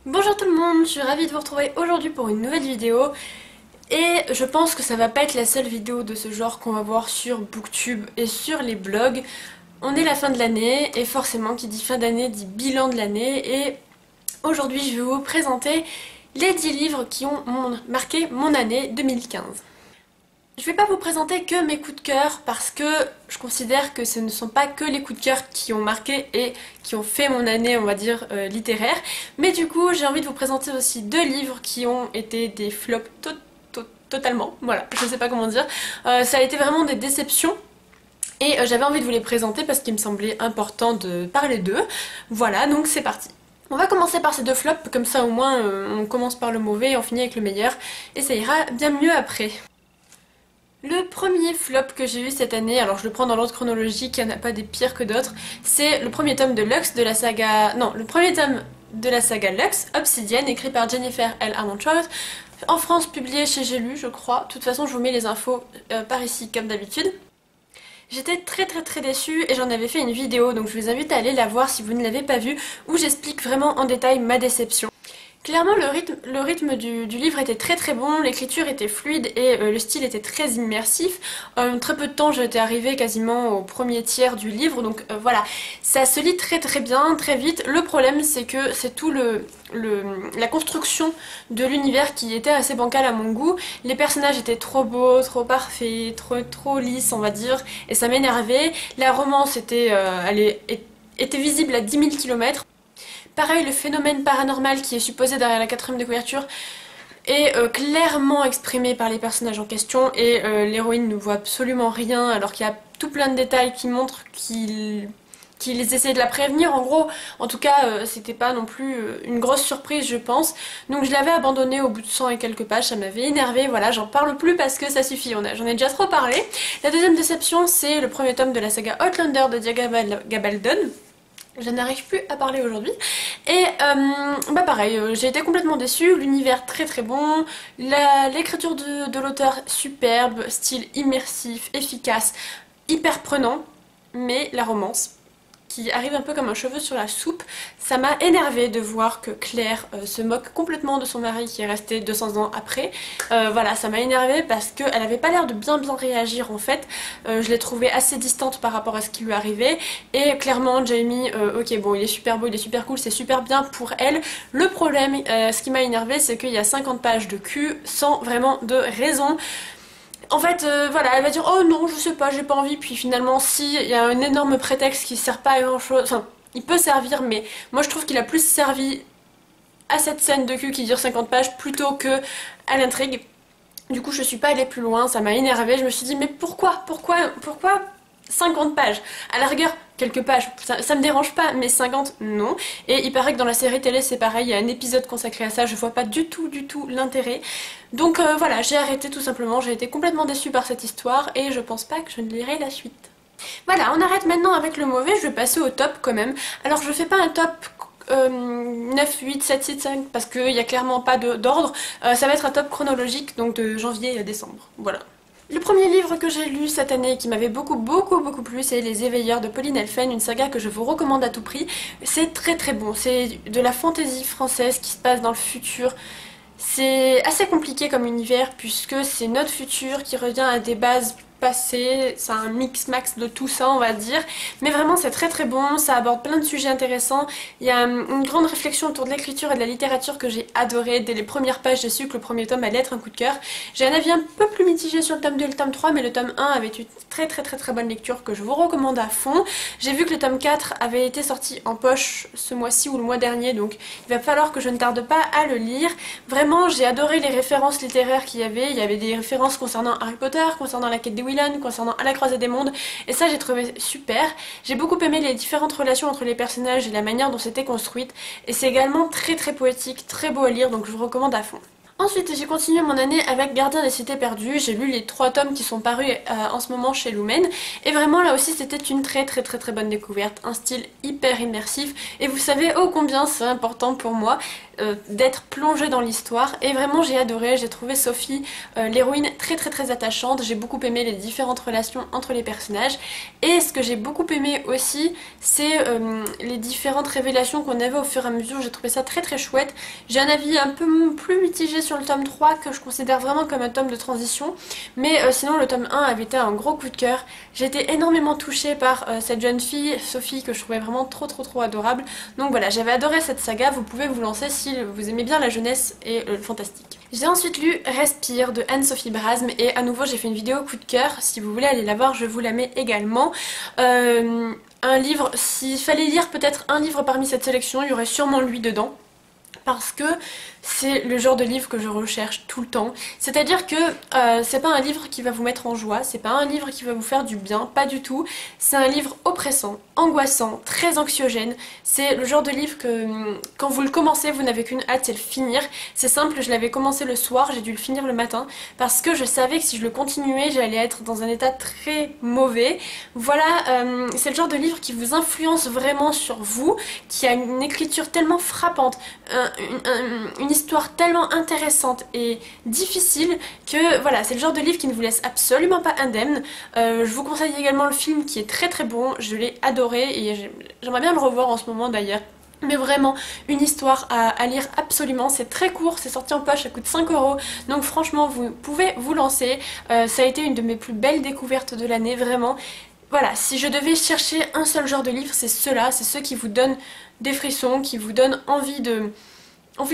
Bonjour tout le monde, je suis ravie de vous retrouver aujourd'hui pour une nouvelle vidéo et je pense que ça va pas être la seule vidéo de ce genre qu'on va voir sur Booktube et sur les blogs. On est la fin de l'année et forcément qui dit fin d'année dit bilan de l'année et aujourd'hui je vais vous présenter les 10 livres qui ont marqué mon année 2015. Je vais pas vous présenter que mes coups de cœur parce que je considère que ce ne sont pas que les coups de cœur qui ont marqué et qui ont fait mon année, on va dire, littéraire. Mais du coup, j'ai envie de vous présenter aussi deux livres qui ont été des flops totalement. Voilà, je sais pas comment dire. Ça a été vraiment des déceptions. Et j'avais envie de vous les présenter parce qu'il me semblait important de parler d'eux. Voilà, donc c'est parti. On va commencer par ces deux flops, comme ça au moins on commence par le mauvais et on finit avec le meilleur. Et ça ira bien mieux après. Le premier flop que j'ai eu cette année, alors je le prends dans l'ordre chronologique, il n'y en a pas des pires que d'autres, c'est le premier tome de Lux de la saga... Non, le premier tome de la saga Lux, Obsidian, écrit par Jennifer L. Armentrout, en France publié chez J'ai lu, je crois. De toute façon, je vous mets les infos par ici, comme d'habitude. J'étais très déçue et j'en avais fait une vidéo, donc je vous invite à aller la voir si vous ne l'avez pas vue, où j'explique vraiment en détail ma déception. Clairement, le rythme du livre était très bon, l'écriture était fluide et le style était très immersif. En très peu de temps, j'étais arrivée quasiment au premier tiers du livre, donc voilà. Ça se lit très bien, très vite. Le problème, c'est que c'est tout la construction de l'univers qui était assez bancale à mon goût. Les personnages étaient trop beaux, trop parfaits, trop lisses, on va dire, et ça m'énervait. La romance était visible à 10 000 km. Pareil, le phénomène paranormal qui est supposé derrière la quatrième de couverture est clairement exprimé par les personnages en question et l'héroïne ne voit absolument rien alors qu'il y a tout plein de détails qui montrent qu'ils essaient de la prévenir. En gros, en tout cas, c'était pas non plus une grosse surprise, je pense. Donc je l'avais abandonné au bout de 100 et quelques pages, ça m'avait énervé. Voilà, j'en parle plus parce que ça suffit, j'en ai déjà trop parlé. La deuxième déception, c'est le premier tome de la saga Outlander de Dia Gabaldon. Je n'arrive plus à parler aujourd'hui. Et bah pareil, j'ai été complètement déçue, l'univers très bon, l'écriture de l'auteur superbe, style immersif, efficace, hyper prenant, mais la romance, qui arrive un peu comme un cheveu sur la soupe, ça m'a énervée de voir que Claire se moque complètement de son mari qui est resté 200 ans après. Voilà, ça m'a énervée parce qu'elle avait pas l'air de bien réagir en fait. Je l'ai trouvée assez distante par rapport à ce qui lui arrivait. Et clairement, Jamie, ok bon, il est super beau, il est super cool, c'est super bien pour elle. Le problème, ce qui m'a énervée, c'est qu'il y a 50 pages de cul sans vraiment de raison. En fait, voilà, elle va dire oh non, je sais pas, j'ai pas envie, puis finalement, si, il y a un énorme prétexte qui sert pas à grand chose, enfin, il peut servir, mais moi je trouve qu'il a plus servi à cette scène de cul qui dure 50 pages plutôt que à l'intrigue. Du coup, je suis pas allée plus loin, ça m'a énervée, je me suis dit, mais pourquoi 50 pages? À la rigueur, quelques pages, ça me dérange pas, mais 50, non. Et il paraît que dans la série télé, c'est pareil, il y a un épisode consacré à ça, je vois pas du tout l'intérêt. Donc voilà, j'ai arrêté tout simplement, j'ai été complètement déçue par cette histoire et je pense pas que je ne lirai la suite. Voilà, on arrête maintenant avec le mauvais, je vais passer au top quand même. Alors je fais pas un top 9, 8, 7, 6, 5 parce qu'il n'y a clairement pas d'ordre. Ça va être un top chronologique, donc de janvier à décembre. Voilà. Le premier livre que j'ai lu cette année qui m'avait beaucoup plu, c'est Les Éveilleurs de Pauline Elfen, une saga que je vous recommande à tout prix. C'est très bon, c'est de la fantaisie française qui se passe dans le futur. C'est assez compliqué comme univers puisque c'est notre futur qui revient à des bases passées, c'est un mix-max de tout ça on va dire, mais vraiment c'est très bon, ça aborde plein de sujets intéressants, il y a une grande réflexion autour de l'écriture et de la littérature que j'ai adoré. Dès les premières pages j'ai su que le premier tome allait être un coup de cœur. J'ai un avis un peu plus mitigé sur le tome 2 et le tome 3, mais le tome 1 avait une très bonne lecture que je vous recommande à fond. J'ai vu que le tome 4 avait été sorti en poche ce mois-ci ou le mois dernier, donc il va falloir que je ne tarde pas à le lire. Vraiment j'ai adoré les références littéraires qu'il y avait des références concernant Harry Potter, concernant la quête des Willan, concernant À la croisée des mondes, et ça j'ai trouvé super. J'ai beaucoup aimé les différentes relations entre les personnages et la manière dont c'était construite, et c'est également très poétique, très beau à lire, donc je vous recommande à fond. Ensuite, j'ai continué mon année avec Gardien des cités perdues. J'ai lu les 3 tomes qui sont parus en ce moment chez Lumen. Et vraiment, là aussi, c'était une très bonne découverte. Un style hyper immersif. Et vous savez ô combien c'est important pour moi. d'être plongée dans l'histoire. Et vraiment j'ai adoré, j'ai trouvé Sophie, l'héroïne, très attachante. J'ai beaucoup aimé les différentes relations entre les personnages. Et ce que j'ai beaucoup aimé aussi, c'est les différentes révélations qu'on avait au fur et à mesure. J'ai trouvé ça très chouette. J'ai un avis un peu plus mitigé sur le tome 3 que je considère vraiment comme un tome de transition. Mais sinon le tome 1 avait été un gros coup de cœur. J'ai été énormément touchée par cette jeune fille, Sophie, que je trouvais vraiment trop adorable. Donc voilà, j'avais adoré cette saga, vous pouvez vous lancer si vous aimez bien la jeunesse et le fantastique. J'ai ensuite lu Respire de Anne-Sophie Brasme et à nouveau j'ai fait une vidéo coup de cœur. Si vous voulez aller la voir, je vous la mets également. Un livre, s'il fallait lire peut-être un livre parmi cette sélection, il y aurait sûrement lui dedans. Parce que c'est le genre de livre que je recherche tout le temps. C'est-à-dire que c'est pas un livre qui va vous mettre en joie, c'est pas un livre qui va vous faire du bien, pas du tout. C'est un livre oppressant, angoissant, très anxiogène. C'est le genre de livre que quand vous le commencez, vous n'avez qu'une hâte, c'est le finir. C'est simple, je l'avais commencé le soir, j'ai dû le finir le matin parce que je savais que si je le continuais, j'allais être dans un état très mauvais. Voilà, c'est le genre de livre qui vous influence vraiment sur vous, qui a une écriture tellement frappante, une histoire tellement intéressante et difficile que voilà, c'est le genre de livre qui ne vous laisse absolument pas indemne. Je vous conseille également le film qui est très bon, je l'ai adoré et j'aimerais bien le revoir en ce moment d'ailleurs. Mais vraiment une histoire à lire absolument, c'est très court, c'est sorti en poche, ça coûte 5 €, donc franchement vous pouvez vous lancer. Ça a été une de mes plus belles découvertes de l'année, vraiment. Voilà, si je devais chercher un seul genre de livre, c'est ceux-là, c'est ceux qui vous donnent des frissons, qui vous donnent envie de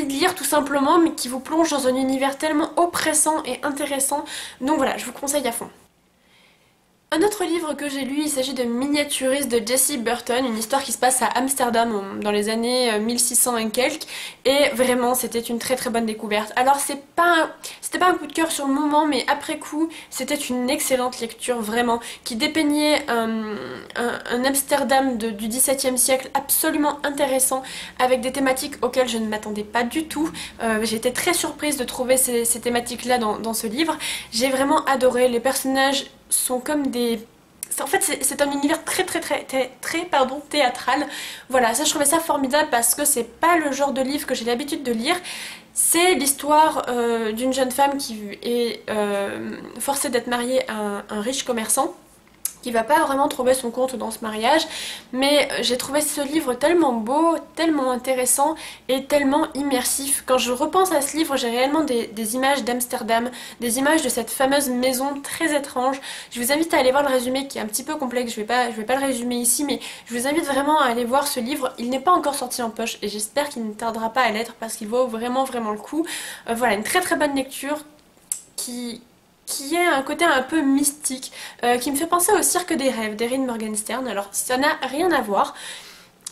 lire tout simplement, mais qui vous plonge dans un univers tellement oppressant et intéressant. Donc voilà, je vous conseille à fond. Un autre livre que j'ai lu, il s'agit de Miniaturiste de Jessie Burton, une histoire qui se passe à Amsterdam dans les années 1600 et quelques, et vraiment c'était une très bonne découverte. Alors c'était pas un coup de cœur sur le moment, mais après coup c'était une excellente lecture vraiment, qui dépeignait un Amsterdam du XVIIe siècle absolument intéressant, avec des thématiques auxquelles je ne m'attendais pas du tout. J'ai été très surprise de trouver ces thématiques là dans ce livre. J'ai vraiment adoré, les personnages sont comme des... En fait c'est un univers très théâtral. Voilà, ça je trouvais ça formidable parce que c'est pas le genre de livre que j'ai l'habitude de lire. C'est l'histoire d'une jeune femme qui est forcée d'être mariée à un riche commerçant qui va pas vraiment trouver son compte dans ce mariage, mais j'ai trouvé ce livre tellement beau, tellement intéressant et tellement immersif. Quand je repense à ce livre, j'ai réellement des images d'Amsterdam, des images de cette fameuse maison très étrange. Je vous invite à aller voir le résumé qui est un petit peu complexe, je vais pas le résumer ici, mais je vous invite vraiment à aller voir ce livre. Il n'est pas encore sorti en poche et j'espère qu'il ne tardera pas à l'être parce qu'il vaut vraiment le coup. Voilà, une très bonne lecture qui a un côté un peu mystique, qui me fait penser au Cirque des rêves d'Erin Morgenstern. Alors ça n'a rien à voir,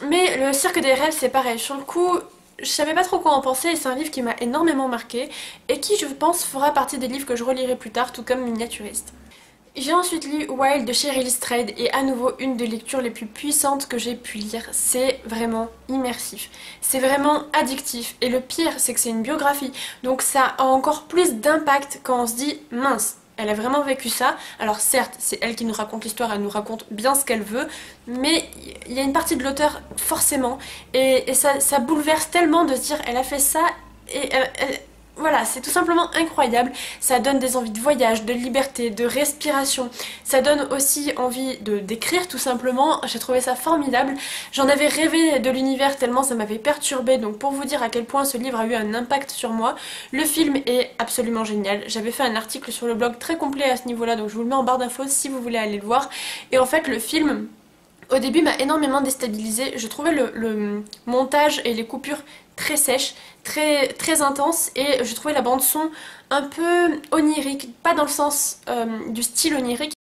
mais le Cirque des rêves c'est pareil. Sur le coup, je savais pas trop quoi en penser et c'est un livre qui m'a énormément marqué et qui je pense fera partie des livres que je relirai plus tard, tout comme Miniaturiste. J'ai ensuite lu Wild de Cheryl Strayed et à nouveau une des lectures les plus puissantes que j'ai pu lire. C'est vraiment immersif, c'est vraiment addictif et le pire c'est que c'est une biographie, donc ça a encore plus d'impact quand on se dit mince, elle a vraiment vécu ça. Alors certes c'est elle qui nous raconte l'histoire, elle nous raconte bien ce qu'elle veut, mais il y a une partie de l'auteur forcément et ça bouleverse tellement de se dire elle a fait ça et voilà, c'est tout simplement incroyable. Ça donne des envies de voyage, de liberté, de respiration. Ça donne aussi envie d'écrire tout simplement. J'ai trouvé ça formidable. J'en avais rêvé de l'univers tellement ça m'avait perturbée. Donc pour vous dire à quel point ce livre a eu un impact sur moi, le film est absolument génial. J'avais fait un article sur le blog très complet à ce niveau-là, donc je vous le mets en barre d'infos si vous voulez aller le voir. Et en fait le film... Au début m'a énormément déstabilisée, je trouvais le montage et les coupures très sèches, très intenses et je trouvais la bande son un peu onirique, pas dans le sens du style onirique,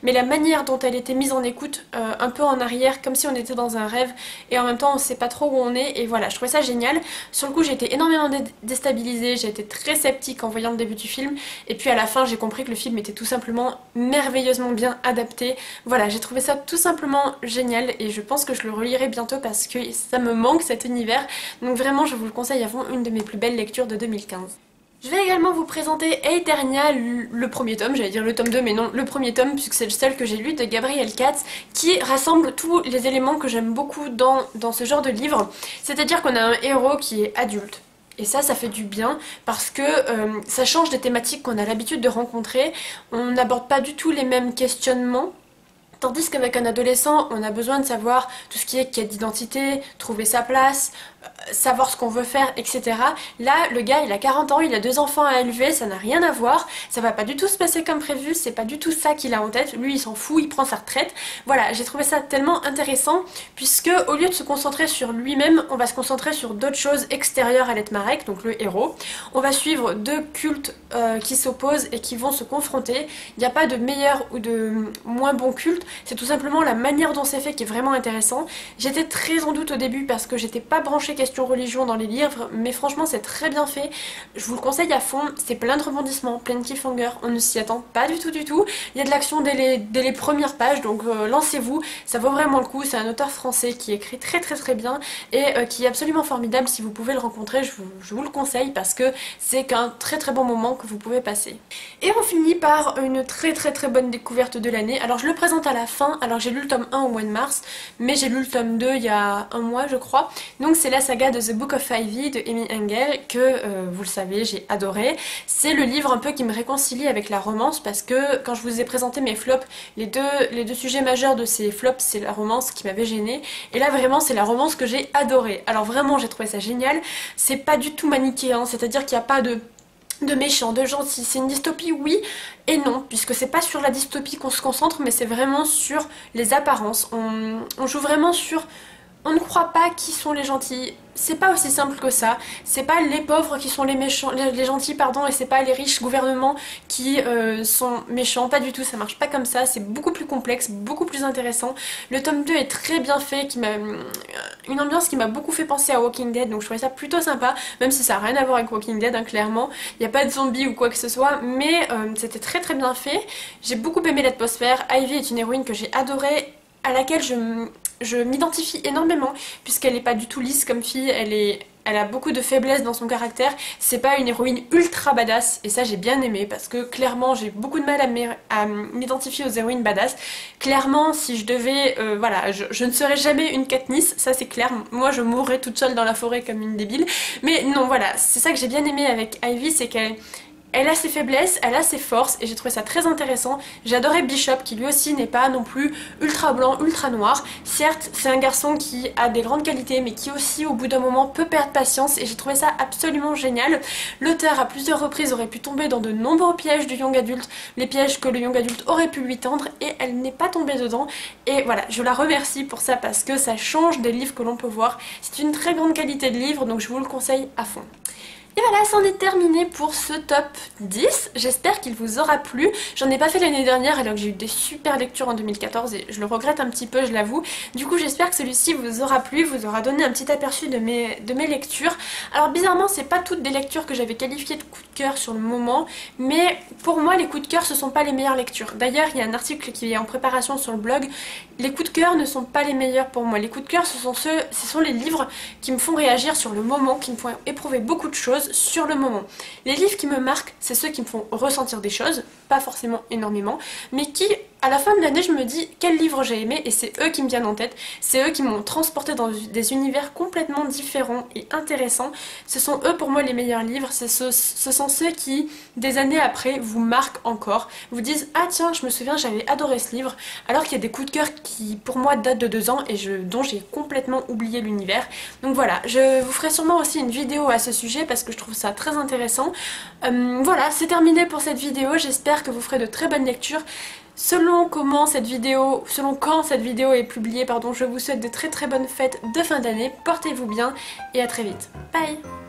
mais la manière dont elle était mise en écoute, un peu en arrière, comme si on était dans un rêve et en même temps on sait pas trop où on est et voilà, je trouvais ça génial. Sur le coup j'ai été énormément déstabilisée, j'ai été très sceptique en voyant le début du film et puis à la fin j'ai compris que le film était tout simplement merveilleusement bien adapté. Voilà, j'ai trouvé ça tout simplement génial et je pense que je le relirai bientôt parce que ça me manque cet univers, donc vraiment je vous le conseille à fond, une de mes plus belles lectures de 2015. Je vais également vous présenter Eternia, le premier tome, j'allais dire le tome 2 mais non, le premier tome puisque c'est le seul que j'ai lu de Gabriel Katz, qui rassemble tous les éléments que j'aime beaucoup dans ce genre de livre. C'est-à-dire qu'on a un héros qui est adulte. Et ça fait du bien parce que ça change des thématiques qu'on a l'habitude de rencontrer. On n'aborde pas du tout les mêmes questionnements. Tandis qu'avec un adolescent, on a besoin de savoir tout ce qui est quête d'identité, trouver sa place, savoir ce qu'on veut faire, etc. Là, le gars, il a 40 ans, il a 2 enfants à élever, ça n'a rien à voir, ça va pas du tout se passer comme prévu, c'est pas du tout ça qu'il a en tête, lui il s'en fout, il prend sa retraite. Voilà, j'ai trouvé ça tellement intéressant, puisque au lieu de se concentrer sur lui-même, on va se concentrer sur d'autres choses extérieures à Letmarek, donc le héros. On va suivre 2 cultes qui s'opposent et qui vont se confronter. Il n'y a pas de meilleur ou de moins bon culte, c'est tout simplement la manière dont c'est fait qui est vraiment intéressant. J'étais très en doute au début parce que j'étais pas branchée question religion dans les livres, mais franchement c'est très bien fait, je vous le conseille à fond, c'est plein de rebondissements, plein de cliffhangers, on ne s'y attend pas du tout, il y a de l'action dès les premières pages, donc lancez-vous, ça vaut vraiment le coup, c'est un auteur français qui écrit très bien et qui est absolument formidable, si vous pouvez le rencontrer, je vous le conseille parce que c'est qu'un très bon moment que vous pouvez passer. Et on finit par une très bonne découverte de l'année, alors je le présente à la fin, alors j'ai lu le tome 1 au mois de mars, mais j'ai lu le tome 2 il y a un mois je crois, donc c'est la saga de The Book of Ivy de Amy Engel que, vous le savez, j'ai adoré. C'est le livre un peu qui me réconcilie avec la romance parce que quand je vous ai présenté mes flops, les deux sujets majeurs de ces flops, c'est la romance qui m'avait gênée et là vraiment c'est la romance que j'ai adorée. Alors vraiment j'ai trouvé ça génial, c'est pas du tout manichéen, c'est-à-dire qu'il n'y a pas de méchants, de gentils, c'est une dystopie oui et non, puisque c'est pas sur la dystopie qu'on se concentre mais c'est vraiment sur les apparences, on joue vraiment sur... On ne croit pas qui sont les gentils, c'est pas aussi simple que ça, c'est pas les pauvres qui sont les méchants, les gentils pardon, et c'est pas les riches gouvernements qui sont méchants, pas du tout, ça marche pas comme ça, c'est beaucoup plus complexe, beaucoup plus intéressant. Le tome 2 est très bien fait, une ambiance qui m'a beaucoup fait penser à Walking Dead, donc je trouvais ça plutôt sympa, même si ça n'a rien à voir avec Walking Dead, hein, clairement, il n'y a pas de zombies ou quoi que ce soit, mais c'était très bien fait, j'ai beaucoup aimé l'atmosphère. Ivy est une héroïne que j'ai adorée, à laquelle je m'identifie énormément puisqu'elle n'est pas du tout lisse comme fille, elle a beaucoup de faiblesses dans son caractère, c'est pas une héroïne ultra badass et ça j'ai bien aimé parce que clairement j'ai beaucoup de mal à m'identifier aux héroïnes badass. Clairement si je devais, voilà, je ne serais jamais une Katniss, ça c'est clair, moi je mourrais toute seule dans la forêt comme une débile, mais non voilà, c'est ça que j'ai bien aimé avec Ivy, c'est qu'elle a ses faiblesses, elle a ses forces et j'ai trouvé ça très intéressant. J'ai adoré Bishop qui lui aussi n'est pas non plus ultra blanc, ultra noir. Certes c'est un garçon qui a des grandes qualités mais qui aussi au bout d'un moment peut perdre patience et j'ai trouvé ça absolument génial. L'auteur à plusieurs reprises aurait pu tomber dans de nombreux pièges du young adulte, les pièges que le young adulte aurait pu lui tendre et elle n'est pas tombée dedans. Et voilà, je la remercie pour ça parce que ça change des livres que l'on peut voir. C'est une très grande qualité de livre donc je vous le conseille à fond. Et voilà, c'en est terminé pour ce top 10, j'espère qu'il vous aura plu. J'en ai pas fait l'année dernière alors que j'ai eu des super lectures en 2014 et je le regrette un petit peu, je l'avoue. Du coup j'espère que celui-ci vous aura plu, vous aura donné un petit aperçu de mes lectures. Alors bizarrement c'est pas toutes des lectures que j'avais qualifiées de coup de cœur sur le moment, mais pour moi les coups de cœur ce sont pas les meilleures lectures. D'ailleurs il y a un article qui est en préparation sur le blog, les coups de cœur ne sont pas les meilleurs pour moi. Les coups de cœur ce sont les livres qui me font réagir sur le moment, qui me font éprouver beaucoup de choses sur le moment. Les livres qui me marquent, c'est ceux qui me font ressentir des choses, pas forcément énormément, mais qui, à la fin de l'année, je me dis quel livre j'ai aimé et c'est eux qui me viennent en tête, c'est eux qui m'ont transporté dans des univers complètement différents et intéressants. Ce sont eux pour moi les meilleurs livres, ce sont ceux qui, des années après, vous marquent encore, vous disent ah tiens, je me souviens, j'avais adoré ce livre, alors qu'il y a des coups de cœur qui pour moi datent de 2 ans et dont j'ai complètement oublié l'univers. Donc voilà, je vous ferai sûrement aussi une vidéo à ce sujet parce que je trouve ça très intéressant. Voilà, c'est terminé pour cette vidéo, j'espère que vous ferez de très bonnes lectures. Selon quand cette vidéo est publiée, pardon, je vous souhaite de très bonnes fêtes de fin d'année, portez-vous bien et à très vite. Bye!